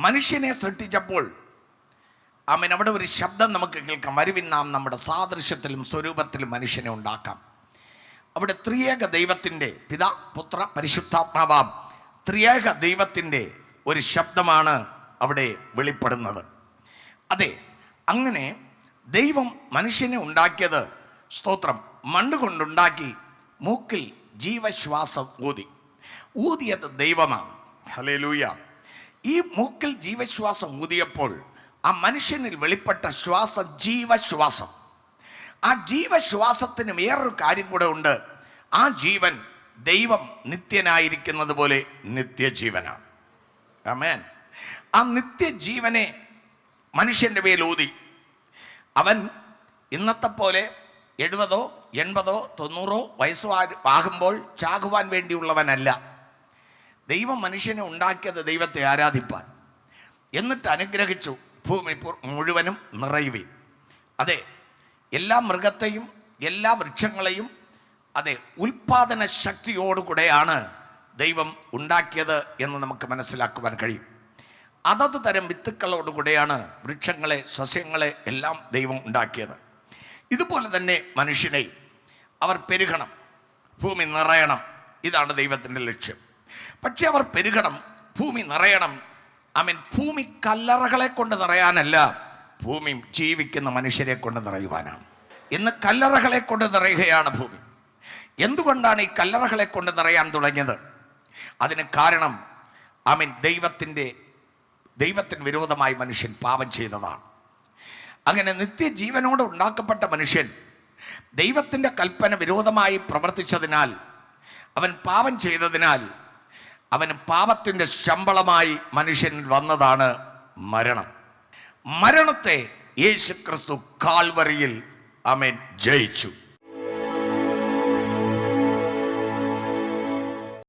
മനുഷ്യനെ സൃഷ്ടിച്ചപ്പോൾ ആമേൻ അവിടെ ഒരു ശബ്ദം നമുക്ക് കേൾക്കാം, വരുവിൻ നാം നമ്മുടെ സാദൃശ്യത്തിലും സ്വരൂപത്തിലും മനുഷ്യനെ ഉണ്ടാക്കാം. അവിടെ ത്രിയേക ദൈവത്തിൻ്റെ പിതാ പുത്ര പരിശുദ്ധാത്മാവാം ത്രിയേക ദൈവത്തിൻ്റെ ഒരു ശബ്ദമാണ് അവിടെ വെളിപ്പെടുന്നത്. അതെ, അങ്ങനെ ദൈവം മനുഷ്യനെ ഉണ്ടാക്കിയത് സ്തോത്രം മണ്ണ് കൊണ്ടുണ്ടാക്കി, മൂക്കിൽ ജീവശ്വാസം ഊതിയത് ദൈവമാണ്. ഹല്ലേലൂയ. ഈ മൂക്കിൽ ജീവശ്വാസം ഊതിയപ്പോൾ ആ മനുഷ്യനിൽ വെളിപ്പെട്ട ശ്വാസം ജീവശ്വാസം. ആ ജീവശ്വാസത്തിന് വേറൊരു കാര്യം കൂടെ ഉണ്ട്. ആ ജീവൻ ദൈവം നിത്യനായിരിക്കുന്നത് പോലെ നിത്യജീവനാണ്. ആമേൻ. ആ നിത്യജീവനെ മനുഷ്യൻ്റെ മേൽ ഊതി. അവൻ ഇന്നത്തെ പോലെ 70, 80, 90 വയസ്സോ ആകുമ്പോൾ ചാകുവാൻ വേണ്ടിയുള്ളവനല്ല. ദൈവം മനുഷ്യനെ ഉണ്ടാക്കിയത് ദൈവത്തെ ആരാധിപ്പാൻ. എന്നിട്ട് അനുഗ്രഹിച്ചു, ഭൂമി മുഴുവനും നിറയുവിൻ. അതെ, എല്ലാ മൃഗത്തെയും എല്ലാ വൃക്ഷങ്ങളെയും അതെ ഉൽപാദന ശക്തിയോടുകൂടെയാണ് ദൈവം ഉണ്ടാക്കിയത് എന്ന് നമുക്ക് മനസ്സിലാക്കുവാൻ കഴിയും. അതത് തരം വിത്തുക്കളോടുകൂടെയാണ് വൃക്ഷങ്ങളെ സസ്യങ്ങളെ എല്ലാം ദൈവം ഉണ്ടാക്കിയത്. ഇതുപോലെ തന്നെ മനുഷ്യനെ അവർ പെരുകണം, ഭൂമി നിറയണം. ഇതാണ് ദൈവത്തിൻ്റെ ലക്ഷ്യം. പക്ഷെ അവർ പെരുകണം, ഭൂമി നിറയണം. ഭൂമി കല്ലറകളെ കൊണ്ട് നിറയാനല്ല, ഭൂമി ജീവിക്കുന്ന മനുഷ്യരെ കൊണ്ട് നിറയുവാനാണ്. ഇന്ന് കല്ലറകളെ കൊണ്ട് നിറയുകയാണ് ഭൂമി. എന്തുകൊണ്ടാണ് ഈ കല്ലറകളെ കൊണ്ട് നിറയാൻ തുടങ്ങിയത്? അതിന് കാരണം ദൈവത്തിന് വിരോധമായി മനുഷ്യൻ പാപം ചെയ്തതാണ്. അങ്ങനെ നിത്യജീവനോട് ഉണ്ടാക്കപ്പെട്ട മനുഷ്യൻ ദൈവത്തിൻ്റെ കൽപ്പന വിരോധമായി പ്രവർത്തിച്ചതിനാൽ, അവൻ പാപം ചെയ്തതിനാൽ, അവന് പാപത്തിൻ്റെ ശമ്പളമായി മനുഷ്യൻ വന്നതാണ് മരണം. മരണത്തെ യേശു ക്രിസ്തു കാൽവറിയിൽ ജയിച്ചു.